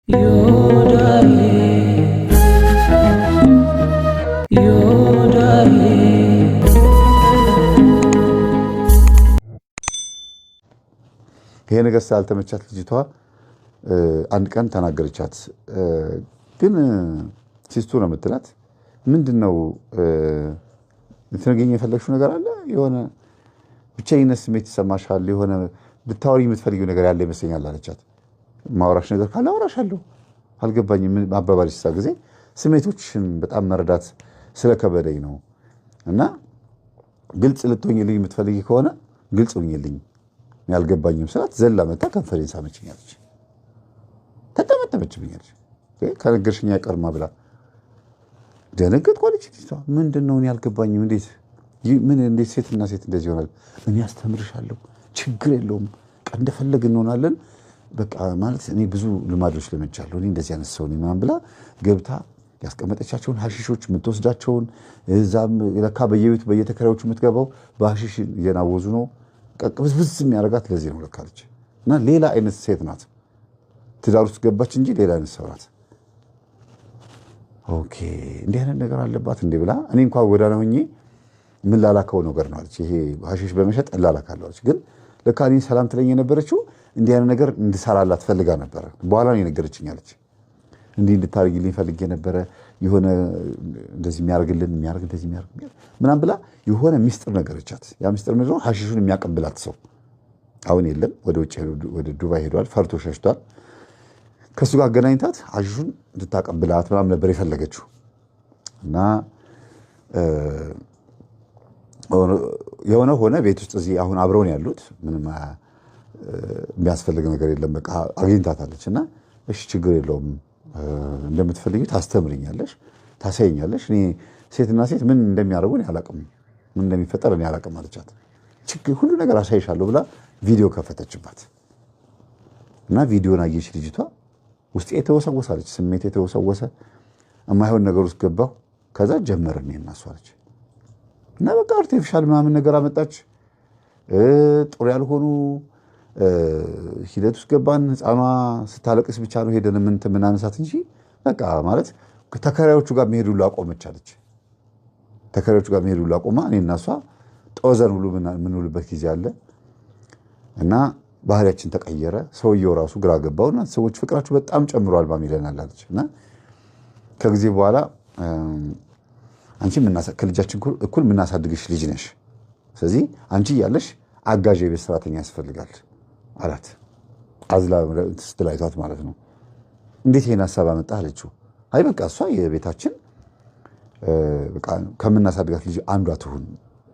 ይሄ ነገር ስላልተመቻት ልጅቷ አንድ ቀን ተናገረቻት። ግን ሲስቱ ነው የምትላት ምንድነው ልትነግሪኝ የፈለግሽው ነገር አለ? የሆነ ብቻዬነት ስሜት ይሰማሻል? የሆነ ብታወሪ የምትፈልጊው ነገር ያለ ይመስለኛል አለቻት። ማውራሽ ነገር ካለ አወራሻለሁ። አልገባኝም አባባልሽ ሳ ጊዜ ስሜቶችሽን በጣም መረዳት ስለከበደኝ ነው እና ግልጽ ልትሆኝልኝ የምትፈልጊ ከሆነ ግልጽ ሁኝልኝ ያልገባኝም ስላት ዘላ መጣ ከንፈሬን ሳመችኝ አለች። ተጠመጠመችብኛለች። ከነገርሽኝ አይቀርማ ብላ ደነገጥኩ አለች። ምንድነው ያልገባኝም? እንዴት ሴትና ሴት እንደዚህ ይሆናል? እኔ አስተምርሻለሁ፣ ችግር የለውም፣ እንደፈለግን እንሆናለን። በቃ ማለት እኔ ብዙ ልማዶች ለምጃለሁ፣ እኔ እንደዚህ አይነት ሰው ነኝ ምናምን ብላ ገብታ ያስቀመጠቻቸውን ሐሺሾች የምትወስዳቸውን እዛም ለካ በየቤቱ በየተከራዮቹ የምትገባው በሐሺሽ እየናወዙ ነው። ቀቅብዝብዝ የሚያደርጋት ለዚህ ነው ለካ አለች። እና ሌላ አይነት ሴት ናት። ትዳር ውስጥ ገባች እንጂ ሌላ አይነት ሰው ናት። ኦኬ እንዲህ አይነት ነገር አለባት እንዴ ብላ እኔ እንኳን ጎዳና ሆኜ ምን ላላከው ነገር ነው አለች። ይሄ ሐሺሽ በመሸጥ እላላካለሁ አለች። ግን ለካ እኔ ሰላም ትለኝ የነበረችው እንዲህ አይነት ነገር እንድሰራላት ፈልጋ ነበረ። በኋላ ነው የነገረችኝ አለች። እንዲህ እንድታርግልኝ ፈልጌ ነበረ፣ የሆነ እንደዚህ የሚያርግልን እንደዚህ የሚያርግ ምናምን ብላ የሆነ ሚስጥር ነገረቻት። ያ ሚስጥር ምንድነው? ሐሺሹን የሚያቀብላት ሰው አሁን የለም፣ ወደ ውጭ ወደ ዱባይ ሄዷል፣ ፈርቶ ሸሽቷል። ከሱ ጋር አገናኝታት ሐሺሹን እንድታቀብላት ምናምን ነበር የፈለገችው። እና የሆነ ሆነ ቤት ውስጥ እዚህ አሁን አብረውን ያሉት ምንም የሚያስፈልግ ነገር የለም፣ በቃ አግኝታታለች። እና እሺ ችግር የለውም እንደምትፈልጊው ታስተምርኛለሽ፣ ታሳይኛለሽ። እኔ ሴትና ሴት ምን እንደሚያደርጉ እኔ አላቅም፣ ምን እንደሚፈጠር እኔ አላቅም አለቻት። ችግር ሁሉ ነገር አሳይሻለሁ ብላ ቪዲዮ ከፈተችባት እና ቪዲዮን አየች ልጅቷ። ውስጤ የተወሰወሳለች፣ ስሜት የተወሰወሰ የማይሆን ነገር ውስጥ ገባሁ። ከዛ ጀመርን እኔና እሷ አለች። እና በቃ አርቲፊሻል ምናምን ነገር አመጣች፣ ጥሩ ያልሆኑ ሂደት ውስጥ ገባን። ህፃኗ ስታለቅስ ብቻ ነው ሄደን ምናነሳት እንጂ በቃ ማለት ተከራዮቹ ጋር መሄድ ሁሉ አቆመች አለች። ተከራዮቹ ጋር መሄድ ሁሉ አቆማ። እኔና እሷ ጦዘን ሁሉ ምንውልበት ጊዜ አለ። እና ባህሪያችን ተቀየረ። ሰውየው ራሱ ግራ ገባው። እና ሰዎች ፍቅራችሁ በጣም ጨምሯል ማሚ ይለናል አለች። እና ከጊዜ በኋላ አንቺ ከልጃችን እኩል የምናሳድግሽ ልጅ ነሽ፣ ስለዚህ አንቺ እያለሽ አጋዥ የቤት ሰራተኛ ያስፈልጋል አላት። አዝላ ስትላይቷት ማለት ነው። እንዴት ይሄን ሀሳብ አመጣ አለችው። አይ በቃ እሷ የቤታችን በቃ ከምናሳድጋት ልጅ አንዷ ትሁን፣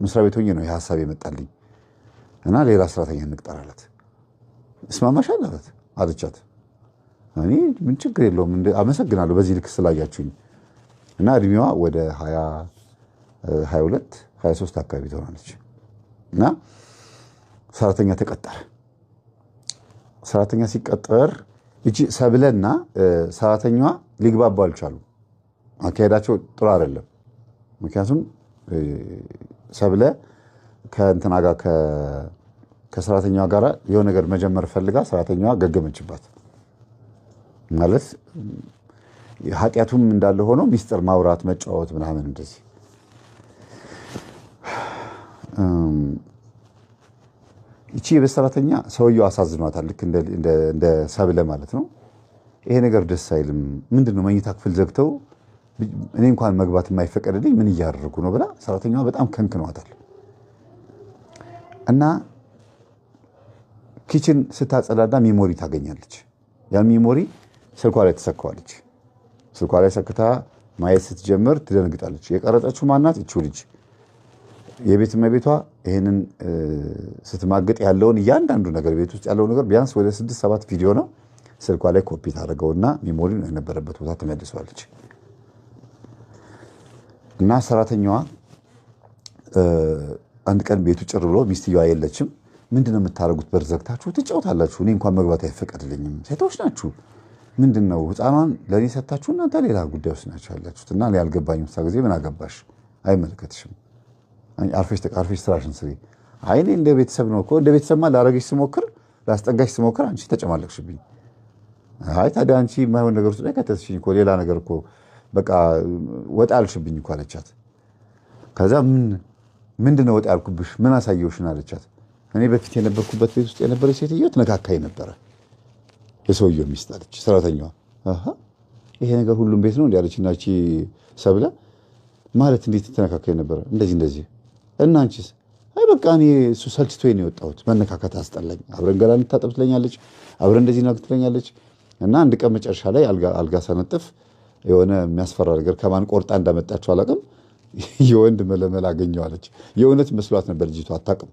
መስሪያ ቤት ሆኜ ነው ይሄ ሀሳብ የመጣልኝ እና ሌላ ሰራተኛ እንቅጠር አላት። እስማማሻል አለቻት። እኔ ምን ችግር የለውም አመሰግናለሁ በዚህ ልክ ስላያችሁኝ። እና እድሜዋ ወደ 22 23 አካባቢ ትሆናለች። እና ሰራተኛ ተቀጠረ። ሰራተኛ ሲቀጠር እቺ ሰብለና ሰራተኛዋ ሊግባቡ አልቻሉም። አካሄዳቸው ጥሩ አይደለም። ምክንያቱም ሰብለ ከእንትና ጋር ከሰራተኛዋ ጋር የሆነ ነገር መጀመር ፈልጋ ሰራተኛዋ ገገመችባት። ማለት ኃጢያቱም እንዳለ ሆኖ ሚስጥር ማውራት መጫወት ምናምን እንደዚህ እቺ የቤት ሰራተኛ ሰውየው አሳዝኗታል። ልክ እንደ ሰብለ ማለት ነው። ይሄ ነገር ደስ አይልም። ምንድነው መኝታ ክፍል ዘግተው እኔ እንኳን መግባት የማይፈቀድልኝ ምን እያደረጉ ነው ብላ ሰራተኛዋ በጣም ከንክኗታል። እና ኪችን ስታጸዳዳ ሚሞሪ ታገኛለች። ያ ሚሞሪ ስልኳ ላይ ተሰካዋለች። ስልኳ ላይ ሰክታ ማየት ስትጀምር ትደነግጣለች። የቀረጸችው ማናት? እቺው ልጅ የቤት እመቤቷ ይሄንን ስትማግጥ ያለውን እያንዳንዱ ነገር ቤት ውስጥ ያለው ነገር ቢያንስ ወደ 6-7 ቪዲዮ ነው። ስልኳ ላይ ኮፒ ታደርገውና ሚሞሪ ነው የነበረበት ቦታ ትመልሰዋለች። እና ሰራተኛዋ አንድ ቀን ቤቱ ጭር ብሎ ሚስትየዋ የለችም። ምንድነው የምታደርጉት? በር ዘግታችሁ ትጫወታላችሁ? እኔ እንኳን መግባት አይፈቀድልኝም። ሴቶች ናችሁ። ምንድነው ህፃኗን ለእኔ ሰታችሁ እናንተ ሌላ ጉዳይ ውስጥ ናችሁ ያላችሁት። እና ያልገባኝ ምሳ ጊዜ ምን አገባሽ? አይመለከትሽም። አርፌሽ ስራሽን ስሪ። አይ እኔ እንደ ቤተሰብ ነው እኮ እንደ ቤተሰብማ ላረገሽ ስሞክር ላስጠጋሽ ስሞክር አንቺ ተጨማለቅሽብኝ። አይ ታዲያ አንቺ የማይሆን ነገር ውስጥ ላይ ከተትሽኝ እኮ ሌላ ነገር እኮ በቃ ወጣ አልሽብኝ እኮ አለቻት። ከዛ ምንድነው ወጣ ያልኩብሽ ምን አሳየውሽን አለቻት። እኔ በፊት የነበርኩበት ቤት ውስጥ የነበረች ሴትዮ ትነካካኝ ነበረ የሰውየው ሚስት አለች ሰራተኛዋ። ይሄ ነገር ሁሉም ቤት ነው እንዴ አለችና እቺ ሰብለ ማለት እንዴት ትነካካኝ ነበረ እንደዚህ እና አንቺስ? አይ በቃ እኔ እሱ ሰልችቶኝ ነው የወጣሁት መነካካት አስጠላኝ፣ አብረን ገላ እንታጠብ ትለኛለች፣ አብረን እንደዚህ ነው ትለኛለች። እና አንድ ቀን መጨረሻ ላይ አልጋ ሰነጥፍ የሆነ የሚያስፈራ ነገር ከማን ቆርጣ እንዳመጣችው አላውቅም የወንድ መለመል አገኘዋለች። የእውነት መስሏት ነበር ልጅቷ አታውቅም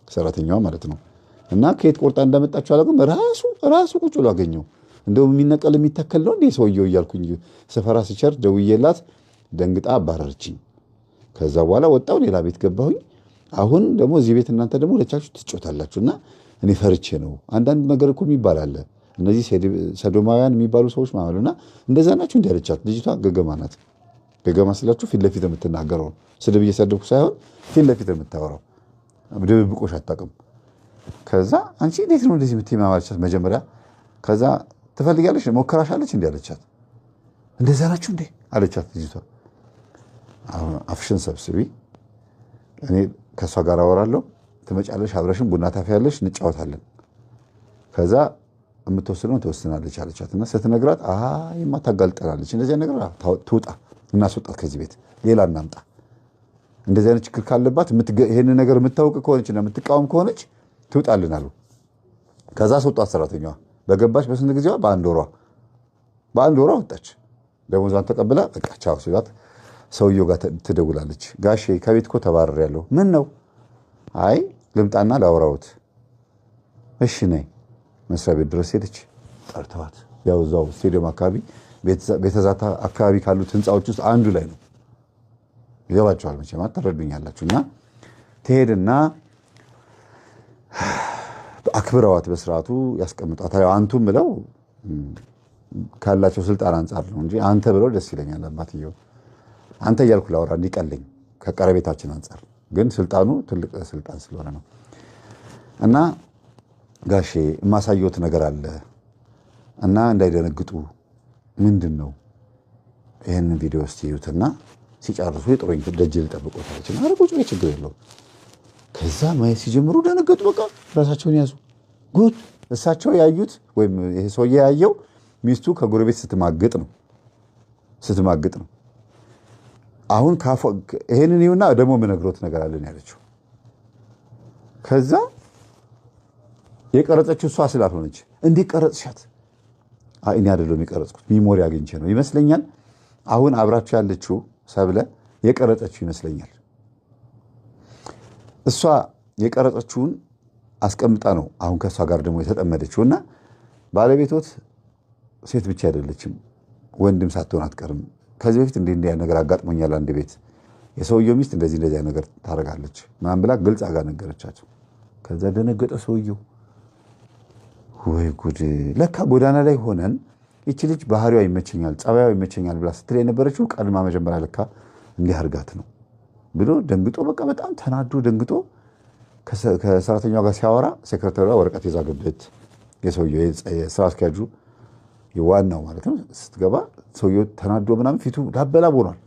ሰራተኛዋ ማለት ነው። እና ከየት ቆርጣ እንዳመጣችው አላውቅም ራሱ ቁጭ ብሎ አገኘው። እንደውም የሚነቀል የሚተከል ነው እንዴ ሰውየው እያልኩኝ ሰፈራ ሲቸር ደውዬላት ደንግጣ አባረረችኝ። ከዛ በኋላ ወጣው ሌላ ቤት ገባሁኝ። አሁን ደግሞ እዚህ ቤት እናንተ ደግሞ ለቻችሁ ትጮታላችሁና እኔ ፈርቼ ነው። አንዳንድ ነገር እኮ የሚባል አለ እነዚህ ሰዶማውያን የሚባሉ ሰዎች ማለትና እንደዛ ናቸው እንዴ አለቻት። ልጅቷ ገገማ ናት። ገገማ ስላችሁ ፊት ለፊት የምትናገረው ስድብ እየሰደብኩ ሳይሆን ፊት ለፊት የምታወራው ድብብቆሽ አታውቅም። ከዛ አንቺ እንዴት ነው እንደዚህ የምትይማ አለቻት መጀመሪያ። ከዛ ትፈልጊያለሽ ሞከራሻለች እንዴ አለቻት። እንደዛ ናችሁ እንዴ አለቻት ልጅቷ። አሁን አፍሽን ሰብስቢ እኔ ከሷ ጋር አወራለሁ፣ ትመጫለሽ፣ አብረሽን ቡና ታፊያለሽ፣ እንጫወታለን። ከዛ የምትወስነው ትወስናለች አለቻትና ስትነግራት አይማ ታጋልጠናለች፣ እንደዚህ ነገር ትውጣ፣ እናስወጣት ከዚህ ቤት፣ ሌላ እናምጣ፣ እንደዚህ አይነት ችግር ካለባት ይሄን ነገር የምታውቅ ከሆነችና የምትቃወም ከሆነች ትውጣልን አሉ። ከዛ አስወጣት ሰራተኛዋ። በገባች በስንት ጊዜዋ? በአንድ ወሯ ወጣች። ደሞዟን ተቀብላ በቃ ቻው ሲሏት ሰውየው ጋር ትደውላለች። ጋሼ ከቤት እኮ ተባረሪያለሁ። ምን ነው? አይ ልምጣና ላውራውት። እሺ ነይ። መስሪያ ቤት ድረስ ሄደች። ጠርተዋት ያው እዛው ስቴዲየም አካባቢ ቤተዛታ አካባቢ ካሉት ህንፃዎች ውስጥ አንዱ ላይ ነው። ይገባቸዋል መቼም አትረዱኛላችሁ። እና ትሄድና አክብረዋት በስርዓቱ ያስቀምጧታል። አንቱም ብለው ካላቸው ስልጣን አንጻር ነው እንጂ አንተ ብለው ደስ ይለኛል። አባትየው አንተ እያልኩ ላወራ እንዲቀለኝ ከቀረቤታችን አንጻር፣ ግን ስልጣኑ ትልቅ ስልጣን ስለሆነ ነው። እና ጋሼ የማሳየውት ነገር አለ እና እንዳይደነግጡ። ምንድን ነው? ይህንን ቪዲዮ እስቲ ይዩትና ሲጨርሱ የጥሩኝ ደጅ ልጠብቆታለች። እና ቁጭ በይ ችግር የለውም። ከዛ ማየት ሲጀምሩ ደነገጡ። በቃ ራሳቸውን ያዙ። ጉድ! እሳቸው ያዩት ወይም ይሄ ሰውዬ ያየው ሚስቱ ከጎረቤት ስትማግጥ ነው። አሁን ይሄንን ይሁንና ደግሞ የምነግሮት ነገር አለን ያለችው። ከዛ የቀረጸችው እሷ ስላልሆነች እንዴት ቀረጽሻት? እኔ አይደለም የቀረጽኩት ሚሞሪ አግኝቼ ነው ይመስለኛል። አሁን አብራችሁ ያለችው ሰብለ የቀረጸችው ይመስለኛል። እሷ የቀረጸችውን አስቀምጣ ነው አሁን ከእሷ ጋር ደግሞ የተጠመደችውና ባለቤቶት ሴት ብቻ አይደለችም ወንድም ሳትሆን አትቀርም። ከዚህ በፊት እንዲህ ነገር አጋጥሞኛል። አንድ ቤት የሰውየው ሚስት እንደዚህ ነገር ታደርጋለች ምናምን ብላ ግልጽ አጋ ነገረቻቸው። ከዛ ደነገጠ ሰውየው። ወይ ጉድ! ለካ ጎዳና ላይ ሆነን ይቺ ልጅ ባህሪዋ ይመቸኛል፣ ጸባይዋ ይመቸኛል ብላ ስትል የነበረችው ቀድማ መጀመሪያ ለካ እንዲህ አድርጋት ነው ብሎ ደንግጦ በቃ በጣም ተናዶ ደንግጦ ከሰራተኛዋ ጋር ሲያወራ ሴክሬታሪዋ ወረቀት ይዛ ገባች። የሰውየው የስራ አስኪያጁ ዋናው ማለት ነው። ስትገባ ሰውየው ተናዶ ምናምን ፊቱ ዳበላብ ሆኗል።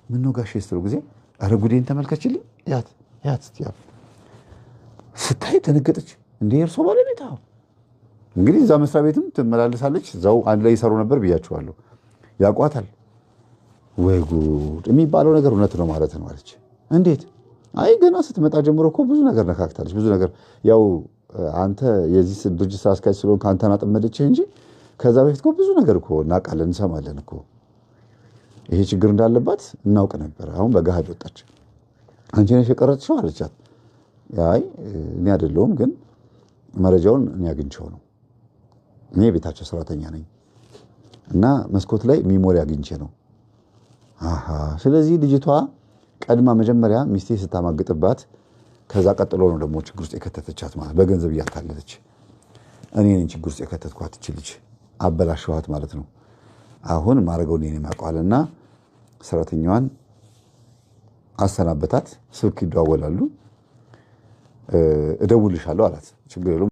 ምን ነው ጋሼ ስትለው ጊዜ ኧረ ጉዴን ተመልከችልኝ ያት ስታይ ደነገጠች። እንዴ እርሶ ባለቤት? እንግዲህ እዛ መስሪያ ቤትም ትመላለሳለች፣ እዛው አንድ ላይ ይሰሩ ነበር ብያቸዋለሁ። ያቋታል። ወይ ጉድ! የሚባለው ነገር እውነት ነው ማለት ነው አለች። እንዴት? አይ ገና ስትመጣ ጀምሮ እኮ ብዙ ነገር ነካክታለች። ብዙ ነገር ያው አንተ የዚህ ድርጅት ስራ አስኪያጅ ስለሆንክ አንተን አጠመደችህ እንጂ ከዛ በፊት እኮ ብዙ ነገር እኮ እናውቃለን፣ እንሰማለን እኮ ይሄ ችግር እንዳለባት እናውቅ ነበር። አሁን በገሃድ ወጣች። አንቺ ነሽ የቀረጽሽው አለቻት። አይ እኔ አይደለሁም፣ ግን መረጃውን እኔ አግኝቼው ነው። እኔ ቤታቸው ሰራተኛ ነኝ እና መስኮት ላይ ሚሞሪ አግኝቼ ነው። ስለዚህ ልጅቷ ቀድማ መጀመሪያ ሚስቴ ስታማግጥባት ከዛ ቀጥሎ ነው ደግሞ ችግር ውስጥ የከተተቻት ማለት በገንዘብ እያታለለች እኔ ነኝ ችግር ውስጥ የከተትኳት እቺ ልጅ አበላሽኋት ማለት ነው። አሁን ማድረገው እኔ ማውቀዋልና ሰራተኛዋን አሰናበታት። ስልክ ይደዋወላሉ። እደውልልሻለሁ አላት። ችግር የለውም